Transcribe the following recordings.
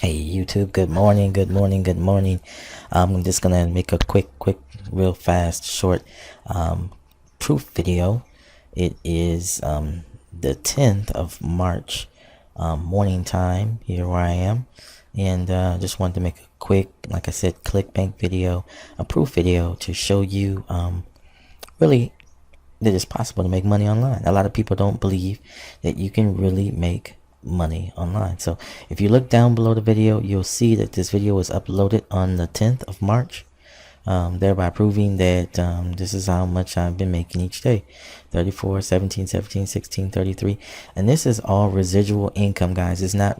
Hey YouTube, good morning, good morning, good morning. I'm just gonna make a quick, real fast, short proof video. It is the 10th of March, morning time here where I am, and just wanted to make a quick, like I said, clickbank video, a proof video to show you really that it's possible to make money online. A lot of people don't believe that you can really make money online. So if you look down below the video, you'll see that this video was uploaded on the 10th of March, thereby proving that this is how much I've been making each day: 34, 17, 17, 16, 33. And this is all residual income, guys. It's not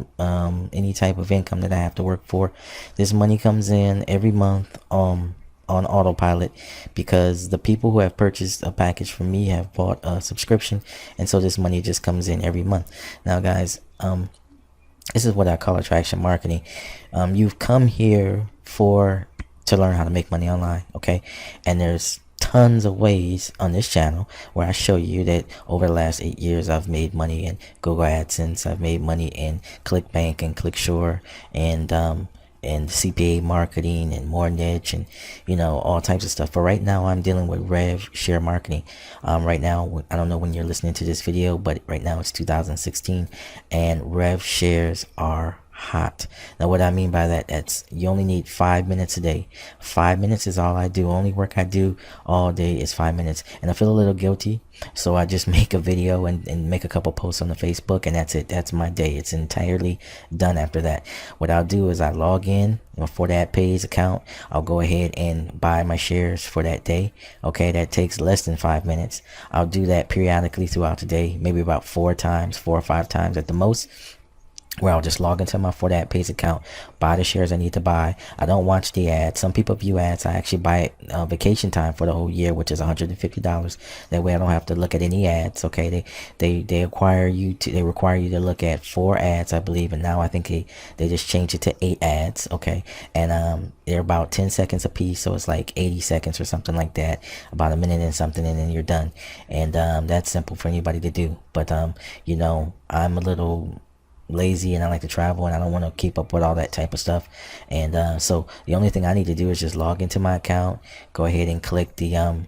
any type of income that I have to work for. This money comes in every month on autopilot, because the people who have purchased a package from me have bought a subscription, and so this money just comes in every month. Now guys, this is what I call attraction marketing. You've come here to learn how to make money online, okay? And there's tons of ways on this channel where I show you that over the last 8 years I've made money in Google AdSense, I've made money in ClickBank and ClickSure, and CPA marketing and more niche, and all types of stuff. But right now I'm dealing with rev share marketing. Right now, I don't know when you're listening to this video, but right now it's 2016 and rev shares are hot. Now what I mean by that, that's you only need 5 minutes a day. 5 minutes is all I do. Only work I do all day is 5 minutes, and I feel a little guilty, so I just make a video and make a couple posts on the Facebook, and that's it. That's my day. It's entirely done after that. What I'll do is I log in for that pays account. I'll go ahead and buy my shares for that day. Okay, that takes less than 5 minutes. I'll do that periodically throughout the day, maybe about 4 or 5 times at the most, where I'll just log into my For That Pays account, buy the shares I need to buy. I don't watch the ads. Some people view ads. I actually buy it vacation time for the whole year, which is $150. That way I don't have to look at any ads. Okay, they require you to look at 4 ads, I believe, and now I think they just changed it to 8 ads. Okay, and they're about 10 seconds a piece, so it's like 80 seconds or something like that, about a minute and something, and then you're done. And that's simple for anybody to do. But I'm a little lazy and I like to travel, and I don't want to keep up with all that type of stuff. And so the only thing I need to do is just log into my account, go ahead and click the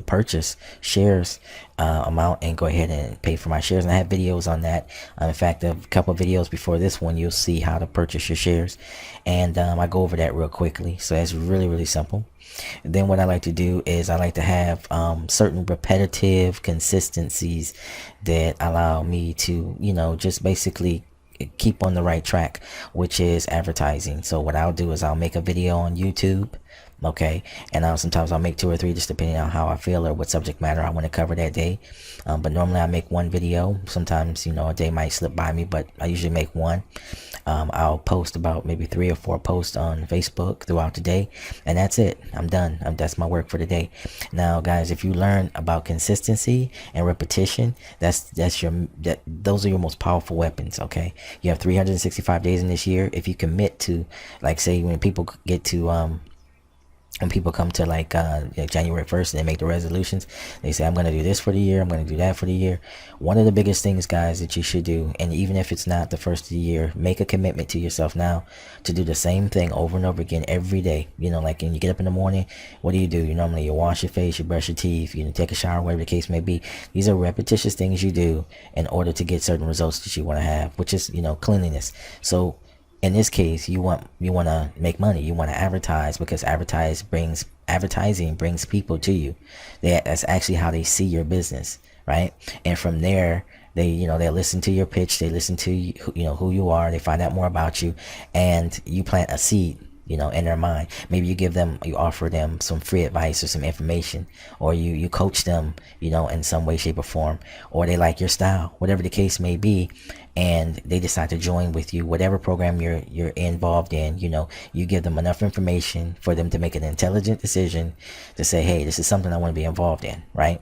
purchase shares amount, and go ahead and pay for my shares. And I have videos on that. In fact, a couple of videos before this one, you'll see how to purchase your shares, and I go over that real quickly. So it's really simple. And then what I like to do is I like to have certain repetitive consistencies that allow me to just basically keep on the right track, which is advertising. So what I'll do is I'll make a video on YouTube, okay, and sometimes I'll make 2 or 3, just depending on how I feel or what subject matter I want to cover that day. But normally I make 1 video. Sometimes a day might slip by me, but I usually make 1. I'll post about maybe 3 or 4 posts on Facebook throughout the day, and that's it. I'm done. That's my work for the day. Now guys, if you learn about consistency and repetition, those are your most powerful weapons. Okay, you have 365 days in this year. If you commit to, like, say when people get to when people come to like January 1st and they make the resolutions, they say, I'm going to do this for the year, I'm going to do that for the year. One of the biggest things, guys, that you should do, and even if it's not the first of the year, make a commitment to yourself now to do the same thing over and over again every day. Like when you get up in the morning, what do? You wash your face, you brush your teeth, you take a shower, whatever the case may be. These are repetitious things you do in order to get certain results that you want to have, which is cleanliness. So in this case, you want to make money. You want to advertise, because advertising brings people to you. That's actually how they see your business, right? And from there, they listen to your pitch, they listen to who you are, they find out more about you, and you plant a seed in their mind. Maybe you offer them some free advice or some information, or you coach them in some way, shape, or form, or they like your style, whatever the case may be, and they decide to join with you, whatever program you're involved in. You give them enough information for them to make an intelligent decision to say, hey, this is something I want to be involved in, right?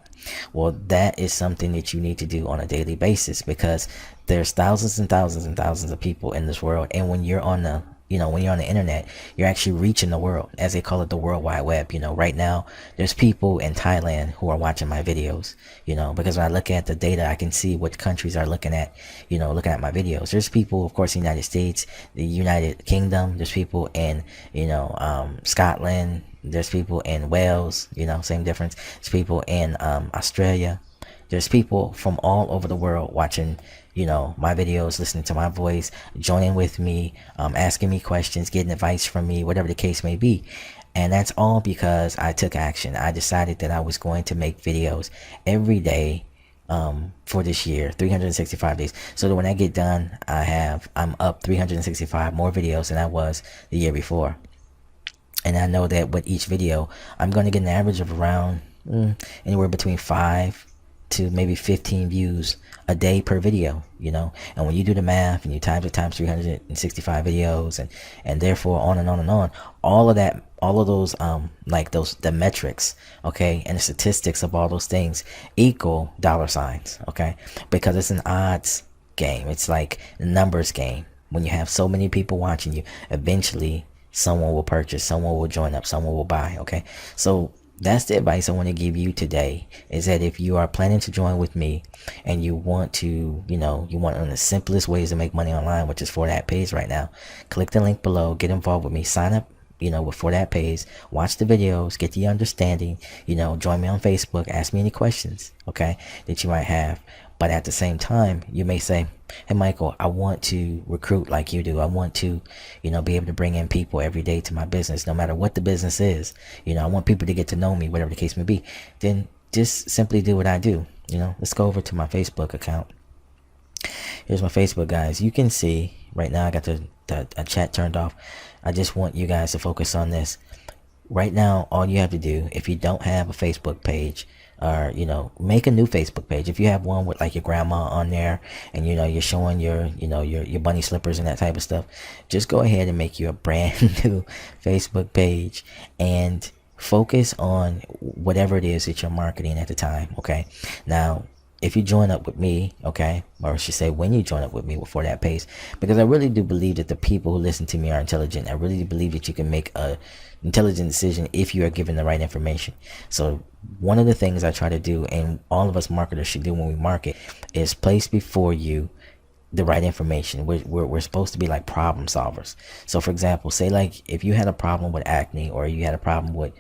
Well, that is something that you need to do on a daily basis, because there's thousands and thousands and thousands of people in this world, and when you're on the when you're on the internet, you're actually reaching the world, as they call it, the World Wide Web. Right now, there's people in Thailand who are watching my videos, because when I look at the data, I can see what countries are looking at my videos. There's people, of course, in the United States, the United Kingdom. There's people in, Scotland. There's people in Wales, same difference. There's people in Australia. There's people from all over the world watching, my videos, listening to my voice, joining with me, asking me questions, getting advice from me, whatever the case may be. And that's all because I took action. I decided that I was going to make videos every day for this year, 365 days. So that when I get done, I'm up 365 more videos than I was the year before. And I know that with each video, I'm going to get an average of around anywhere between 5 to maybe 15 views a day per video, and when you do the math and you times it times 365 videos and therefore on and on and on, all of those the metrics, okay, and the statistics of all those things equal dollar signs, okay, because it's an odds game. It's like a numbers game. When you have so many people watching you, eventually someone will purchase, someone will join up, someone will buy, okay? So that's the advice I want to give you today, is that if you are planning to join with me and you want to, you want one of the simplest ways to make money online, which is for that page right now, click the link below, get involved with me, sign up, for that page, watch the videos, get the understanding, join me on Facebook, ask me any questions, okay, that you might have. But at the same time, you may say, hey, Michael, I want to recruit like you do. I want to, be able to bring in people every day to my business, no matter what the business is. I want people to get to know me, whatever the case may be. Then just simply do what I do. Let's go over to my Facebook account. Here's my Facebook, guys. You can see right now I got the chat turned off. I just want you guys to focus on this. Right now, all you have to do, if you don't have a Facebook page, or make a new Facebook page. If you have one with like your grandma on there and you're showing your bunny slippers and that type of stuff, just go ahead and make you a brand new Facebook page and focus on whatever it is that you're marketing at the time. Okay, now if you join up with me, okay, or I should say when you join up with me for that page, because I really do believe that the people who listen to me are intelligent. I really do believe that you can make a intelligent decision if you are given the right information. So one of the things I try to do, and all of us marketers should do when we market, is place before you the right information. We're supposed to be like problem solvers. So for example, say like if you had a problem with acne, or you had a problem with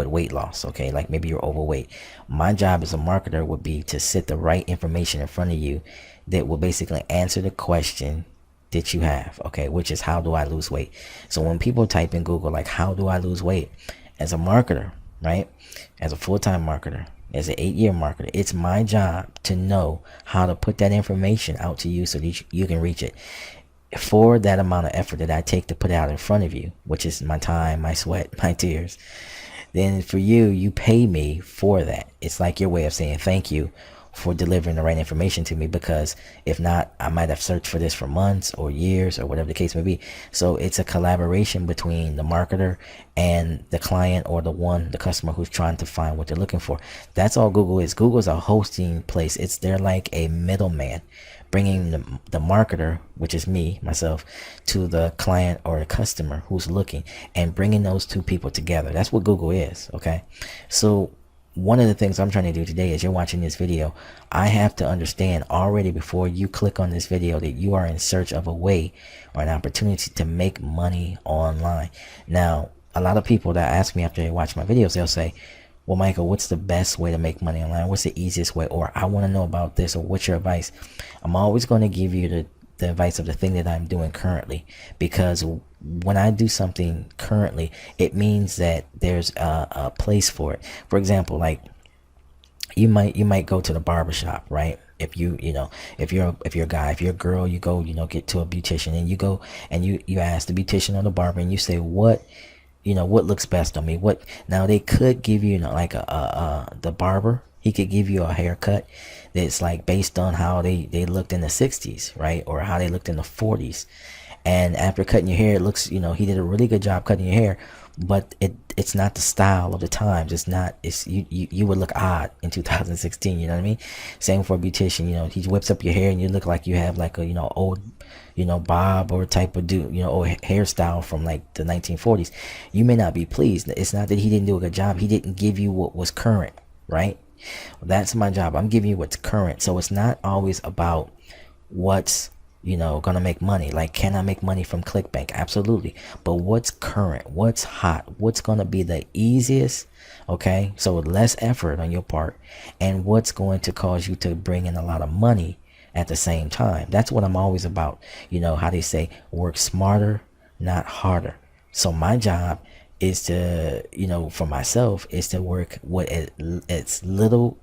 weight loss, okay, like maybe you're overweight, my job as a marketer would be to set the right information in front of you that will basically answer the question that you have, okay, which is how do I lose weight. So when people type in Google like how do I lose weight, as a marketer, right, as a full-time marketer, as an 8-year marketer, it's my job to know how to put that information out to you so that you can reach it. For that amount of effort that I take to put it out in front of you, which is my time, my sweat, my tears, then for you pay me for that. It's like your way of saying thank you for delivering the right information to me, because if not, I might have searched for this for months or years or whatever the case may be. So it's a collaboration between the marketer and the client, or the customer who's trying to find what they're looking for. That's all Google is. Google's a hosting place. They're like a middleman, bringing the marketer, which is myself, to the client or the customer who's looking, and bringing those two people together. That's what Google is, okay? So one of the things I'm trying to do today, is you're watching this video, I have to understand already before you click on this video that you are in search of a way or an opportunity to make money online. Now, a lot of people that ask me after they watch my videos, they'll say, well, Michael, what's the best way to make money online? What's the easiest way? Or I want to know about this, or what's your advice? I'm always going to give you the advice of the thing that I'm doing currently, because when I do something currently, it means that there's a place for it. For example, like you might go to the barbershop, right? If you're a guy, if you're a girl, you go, get to a beautician, and you go and you ask the beautician or the barber, and you say, what looks best on me? Now they could give you, like the barber, he could give you a haircut that's like based on how they looked in the 60s, right? Or how they looked in the 40s. And after cutting your hair, it looks, he did a really good job cutting your hair, but it's not the style of the times. It's not, it's you would look odd in 2016, you know what I mean? Same for a beautician, he whips up your hair and you look like you have like a, old, bob or type of dude, or hairstyle from like the 1940s. You may not be pleased. It's not that he didn't do a good job. He didn't give you what was current, right? That's my job. I'm giving you what's current. So it's not always about what's gonna make money. Like, can I make money from ClickBank? Absolutely. But what's current, what's hot, what's gonna be the easiest, okay? So less effort on your part, and what's going to cause you to bring in a lot of money at the same time. That's what I'm always about. How they say, work smarter, not harder. So my job is to, for myself, is to work with as little,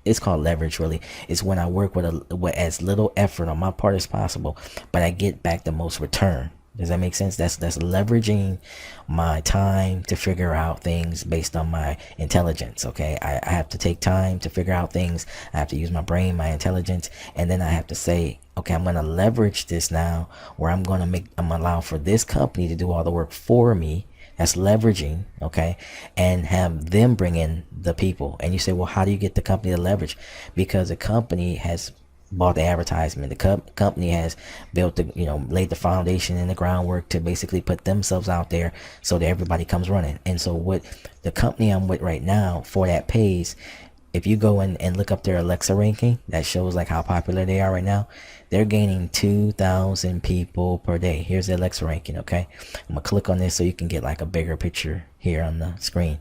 it's called leverage, really. It's when I work with as little effort on my part as possible, but I get back the most return. Does that make sense? That's leveraging my time to figure out things based on my intelligence. Okay, I have to take time to figure out things. I have to use my brain, my intelligence, and then I have to say, okay, I'm gonna leverage this now, where I'm gonna allow for this company to do all the work for me. That's leveraging, okay, and have them bring in the people. And you say, well, how do you get the company to leverage? Because the company has bought the advertisement. The company has built the, laid the foundation and the groundwork to basically put themselves out there so that everybody comes running. And so what the company I'm with right now for that pays, if you go in and look up their Alexa ranking, that shows like how popular they are right now. They're gaining 2,000 people per day. Here's the Alexa ranking, okay? I'm gonna click on this so you can get like a bigger picture here on the screen.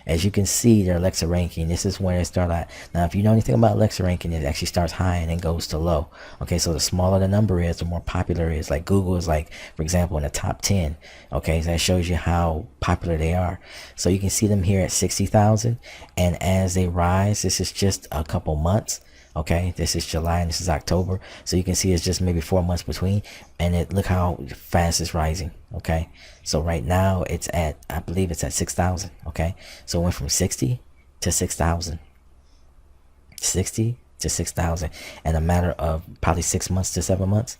As you can see, their Alexa ranking, this is where it starts at. Now, if you know anything about Alexa ranking, it actually starts high and then goes to low. Okay, so the smaller the number is, the more popular it is. Like Google is like, for example, in the top 10. Okay, so that shows you how popular they are. So you can see them here at 60,000. And as they rise, this is just a couple months. Okay, this is July and this is October. So you can see it's just maybe 4 months between. And look how fast it's rising. Okay, so right now it's at, I believe it's at 6,000. Okay, so it went from 60 to 6,000. 60 to 6,000 in a matter of probably 6 months to 7 months.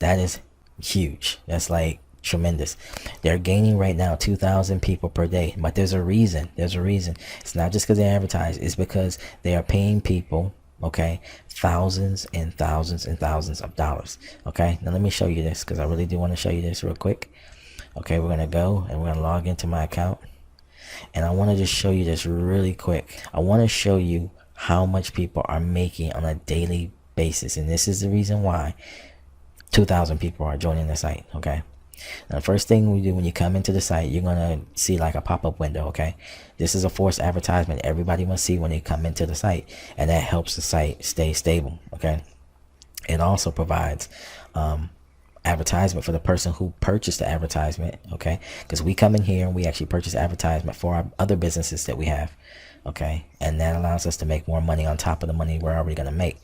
That is huge. That's like tremendous. They're gaining right now 2,000 people per day, but there's a reason. It's not just because they advertise. It's because they are paying people, okay, thousands and thousands and thousands of dollars. Okay, now let me show you this, because I really do want to show you this real quick. Okay, we're gonna go and we're gonna log into my account, and I want to just show you this really quick. I want to show you how much people are making on a daily basis, and this is the reason why 2,000 people are joining the site. Okay, now the first thing we do when you come into the site, you're gonna see like a pop-up window. Okay, this is a forced advertisement everybody must see when they come into the site, and that helps the site stay stable. Okay, it also provides advertisement for the person who purchased the advertisement. Okay, because we come in here and we actually purchase advertisement for our other businesses that we have. Okay, and that allows us to make more money on top of the money we're already going to make.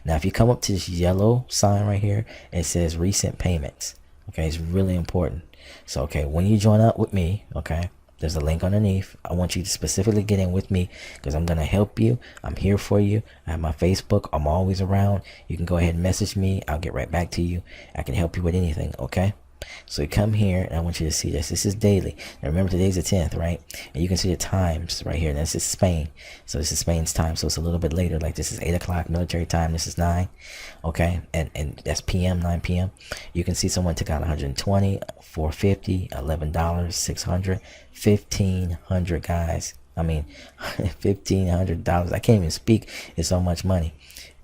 Now if you come up to this yellow sign right here, it says recent payments. Okay, it's really important. So okay, when you join up with me, okay, there's a link underneath. I want you to specifically get in with me, because I'm going to help you. I'm here for you. I have my Facebook. I'm always around. You can go ahead and message me. I'll get right back to you. I can help you with anything, okay? So you come here, and I want you to see this. This is daily. Now remember, today's the 10th, right? And you can see the times right here. And this is Spain. So this is Spain's time. So it's a little bit later. Like this is 8 o'clock military time. This is 9. Okay. And that's PM, 9 PM. You can see someone took out 120, 450, $11, $600, $1,500, guys. I mean, $1,500. I can't even speak. It's so much money.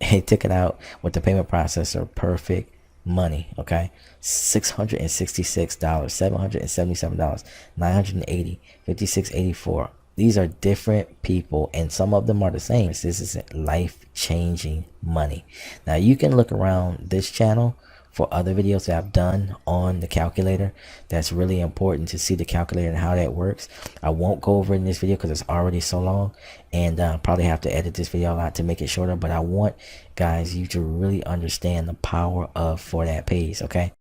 He took it out with the payment processor. Perfect money. Okay, $666, $777, $980, $56.84. These are different people, and some of them are the same. This is life-changing money. Now you can look around this channel for other videos that I've done on the calculator. That's really important to see the calculator and how that works. I won't go over it in this video because it's already so long, and probably have to edit this video a lot to make it shorter. But I want, guys, you to really understand the power of for that pays. Okay,